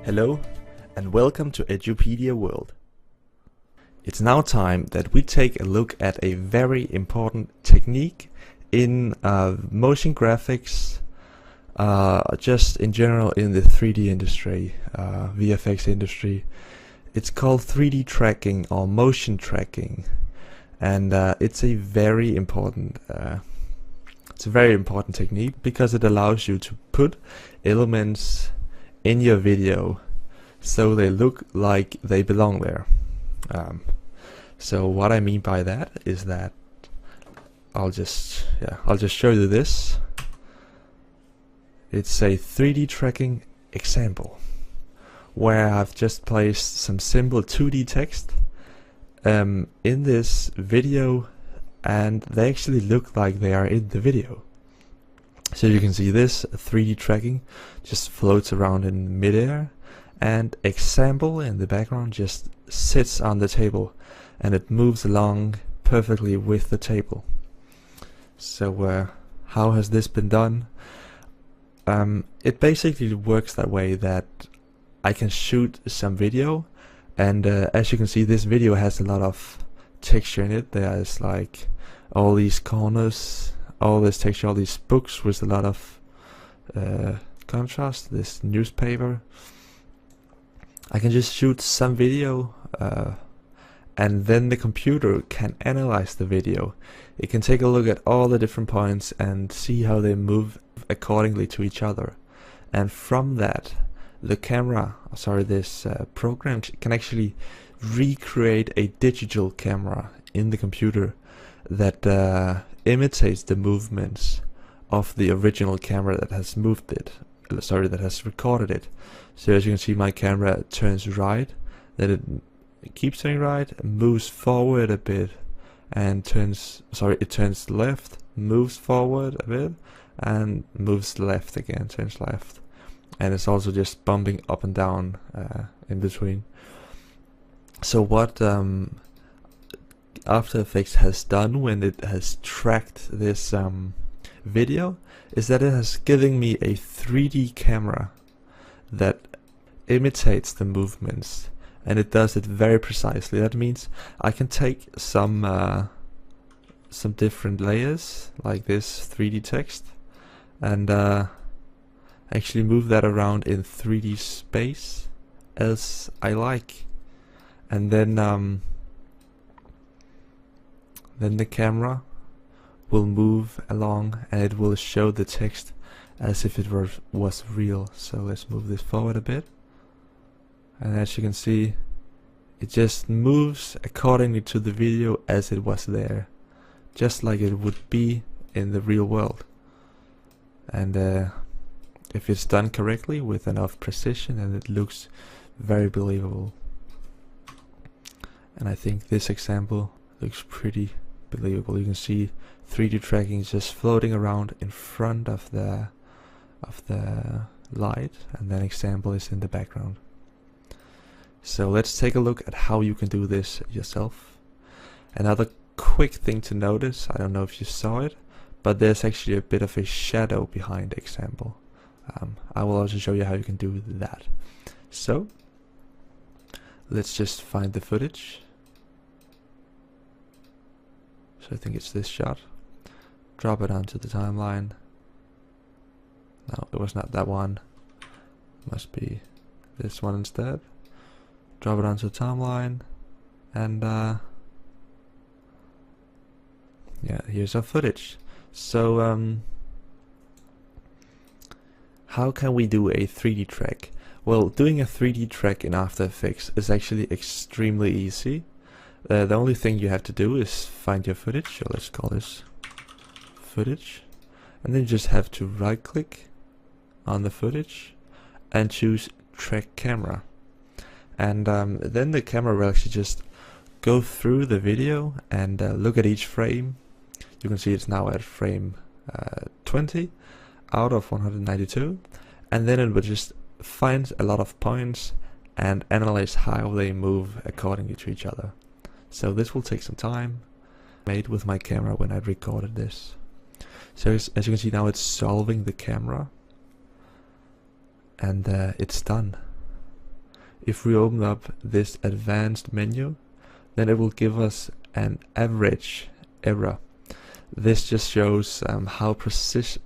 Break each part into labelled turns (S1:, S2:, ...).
S1: Hello and welcome to Edupedia World. It's now time that we take a look at a very important technique in motion graphics, just in general in the 3D industry, VFX industry. It's called 3D tracking or motion tracking, and it's a very important technique because it allows you to put elements in your video so they look like they belong there. So what I mean by that is that I'll just show you this. It's a 3D tracking example where I've just placed some simple 2D text in this video, and they actually look like they are in the video. So you can see this 3D tracking just floats around in midair, and example in the background just sits on the table and it moves along perfectly with the table. So how has this been done? It basically works that way that I can shoot some video, and as you can see, this video has a lot of texture in it. There's like all these corners, all this texture, all these books with a lot of contrast, this newspaper. I can just shoot some video and then the computer can analyze the video. It can take a look at all the different points and see how they move accordingly to each other. And from that, the camera, this program can actually recreate a digital camera in the computer that imitates the movements of the original camera that has moved it, that has recorded it. So as you can see, my camera turns right, then it keeps turning right, moves forward a bit, and it turns left, moves forward a bit, and moves left again, turns left. And it's also just bumping up and down in between. So what After Effects has done when it has tracked this video is that it has given me a 3D camera that imitates the movements, and it does it very precisely. That means I can take some different layers like this 3D text and actually move that around in 3D space as I like, and then the camera will move along and it will show the text as if it was real. So let's move this forward a bit, and as you can see, it just moves accordingly to the video as it was there, just like it would be in the real world. And if it's done correctly with enough precision, and it looks very believable. And I think this example looks pretty believable. You can see 3D tracking is just floating around in front of the light, and then example is in the background. So let's take a look at how you can do this yourself. Another quick thing to notice, I don't know if you saw it, but there's actually a bit of a shadow behind the example. I will also show you how you can do that. So let's just find the footage. So I think it's this shot. Drop it onto the timeline. No, it was not that one. Must be this one instead. Drop it onto the timeline, and yeah, here's our footage. So how can we do a 3D track? Well, doing a 3D track in After Effects is actually extremely easy. The only thing you have to do is find your footage. So let's call this footage, and then you just have to right click on the footage and choose track camera, and then the camera will actually just go through the video and look at each frame. You can see it's now at frame 20 out of 192, and then it will just find a lot of points and analyze how they move accordingly to each other. So this will take some time. Made with my camera when I recorded this. So as you can see now, it's solving the camera, and it's done. if we open up this advanced menu, then it will give us an average error. This just shows how precise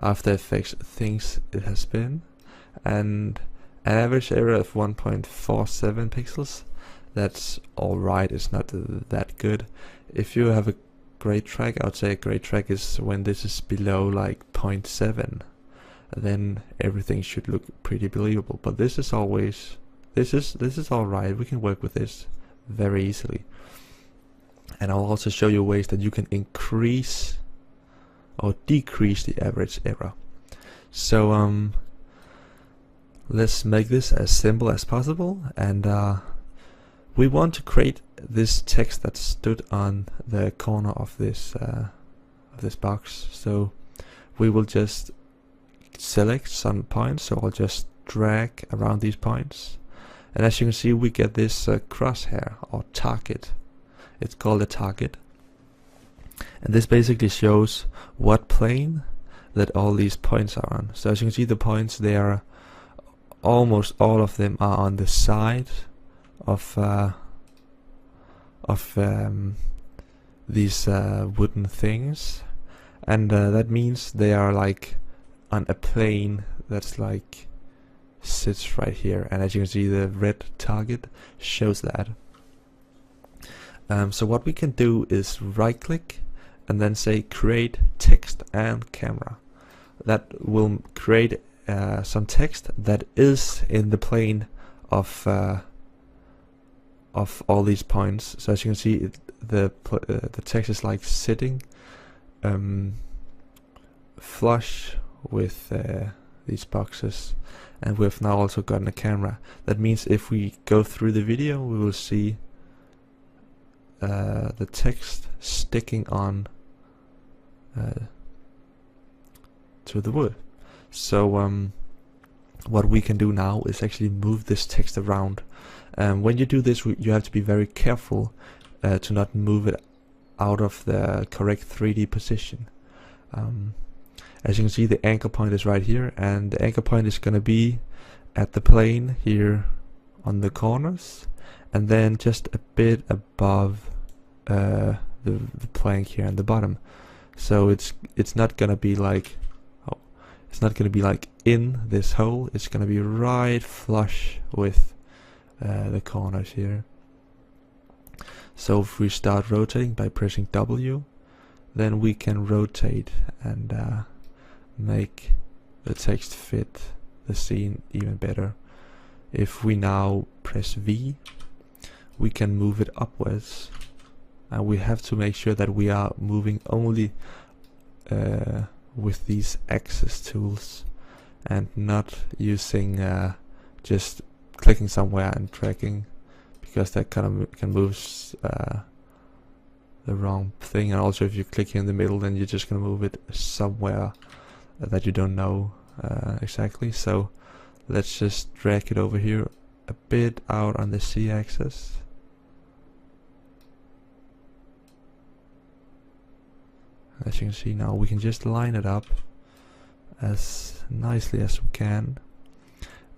S1: After Effects thinks it has been, and an average error of 1.47 pixels, that's alright, it's not that good. If you have a great track, I would say a great track is when this is below like 0.7, then everything should look pretty believable. But this is always, this is alright, we can work with this very easily. And I'll also show you ways that you can increase or decrease the average error. So let's make this as simple as possible, and we want to create this text that stood on the corner of this box. So we will just select some points, so I'll just drag around these points, and as you can see we get this crosshair or target. It's called a target, and this basically shows what plane that all these points are on. So as you can see, the points, they are almost all of them are on the side of these wooden things, and that means they are like on a plane that's like sits right here, and as you can see the red target shows that. So what we can do is right click and then say create text and camera. That will create some text that is in the plane of all these points. So as you can see, the text is like sitting flush with these boxes, and we've now also gotten a camera. That means if we go through the video, we will see the text sticking on to the wood. So what we can do now is actually move this text around. When you do this, you have to be very careful to not move it out of the correct 3D position. As you can see, the anchor point is right here, and the anchor point is going to be at the plane here on the corners, and then just a bit above the plank here on the bottom. So it's not gonna be like, it's not gonna be like in this hole. It's gonna be right flush with the corners here. So if we start rotating by pressing W, then we can rotate and make the text fit the scene even better. If we now press V, we can move it upwards, and we have to make sure that we are moving only with these axis tools and not using just clicking somewhere and dragging, because that kind of can move the wrong thing. And also if you click here in the middle, then you're just gonna move it somewhere that you don't know exactly. So let's just drag it over here a bit out on the Z axis. As you can see now, we can just line it up as nicely as we can,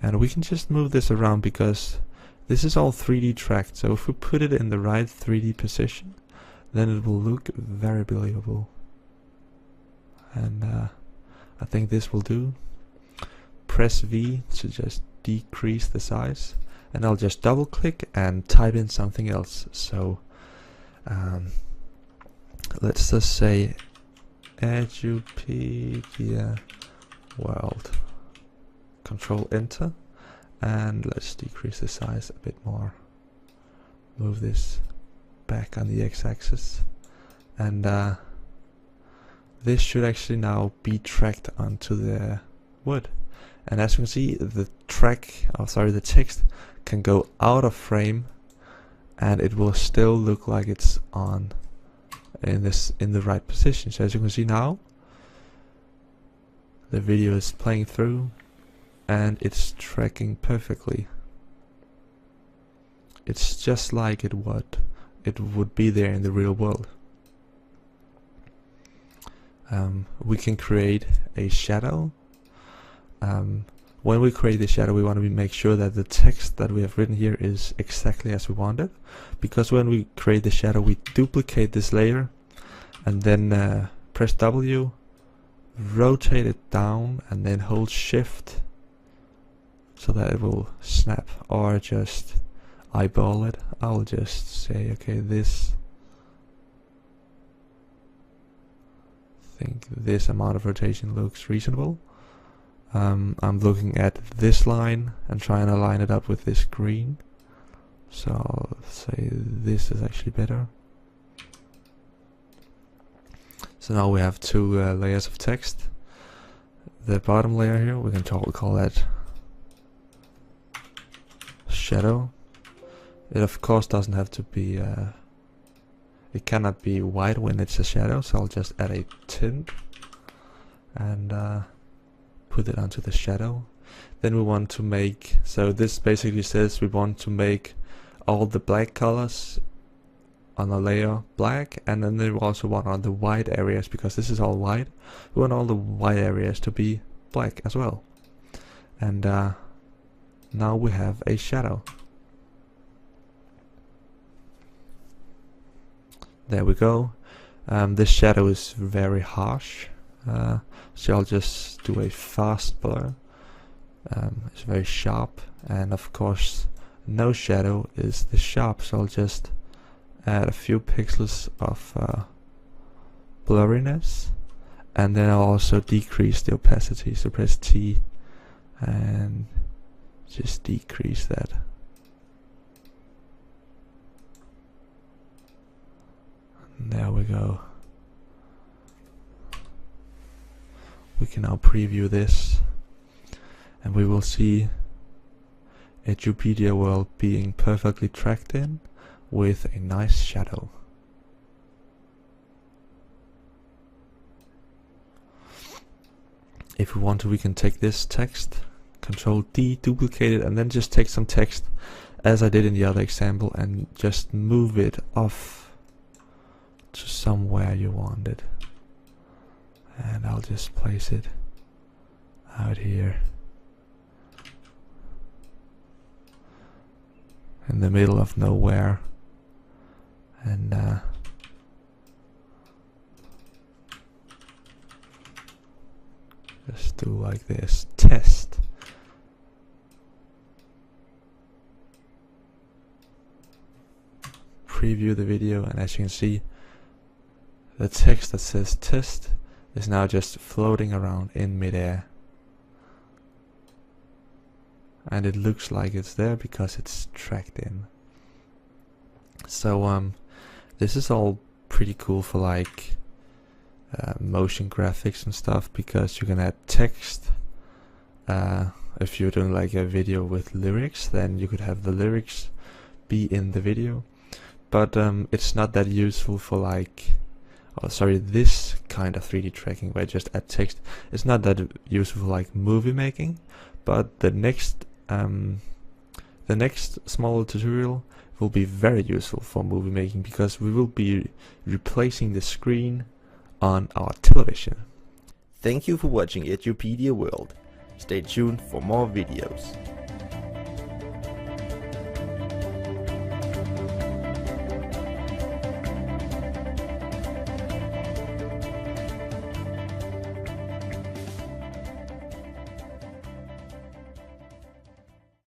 S1: and we can just move this around because this is all 3D tracked. So if we put it in the right 3D position, then it will look very believable, and I think this will do. Press V to just decrease the size, and I'll just double click and type in something else. So let's just say Edupedia World. Control Enter, and let's decrease the size a bit more. Move this back on the x-axis, and this should actually now be tracked onto the wood. And as you can see, the the text can go out of frame, and it will still look like it's on in the right position. So as you can see now, the video is playing through and it's tracking perfectly. It's just like it would be there in the real world. We can create a shadow. when we create the shadow, we want to make sure that the text that we have written here is exactly as we want it, because when we create the shadow, we duplicate this layer and then press W, rotate it down, and then hold Shift so that it will snap, or just eyeball it. I'll just say, okay, this, I think this amount of rotation looks reasonable. I'm looking at this line and trying to line it up with this green, so I'll say this is actually better. So now we have two layers of text. The bottom layer here, we can call that shadow. It of course doesn't have to be, it cannot be white when it's a shadow, so I'll just add a tint and put it onto the shadow. Then we want to make, so this basically says we want to make all the black colors on a layer black, and then we also want on the white areas, because this is all white, we want all the white areas to be black as well. And now we have a shadow. There we go. This shadow is very harsh, so I'll just do a fast blur. It's very sharp, and of course no shadow is this sharp, so I'll just add a few pixels of blurriness, and then I'll also decrease the opacity, so press T and just decrease that. And there we go. We can now preview this, and we will see Edupedia world being perfectly tracked in with a nice shadow. If we want to, we can take this text, Control D, duplicate it, and then just take some text as I did in the other example and just move it off to somewhere you want it. And I'll just place it out here in the middle of nowhere, and just do like this. Test. Preview the video, and as you can see, the text that says test is now just floating around in midair, and it looks like it's there because it's tracked in. So this is all pretty cool for like motion graphics and stuff, because you can add text. If you're doing like a video with lyrics, then you could have the lyrics be in the video, but it's not that useful for like, oh sorry, this kind of 3D tracking where I just add text. It's not that useful for like movie making, but the next small tutorial will be very useful for movie making, because we will be replacing the screen on our television.
S2: Thank you for watching Edupedia World. Stay tuned for more videos.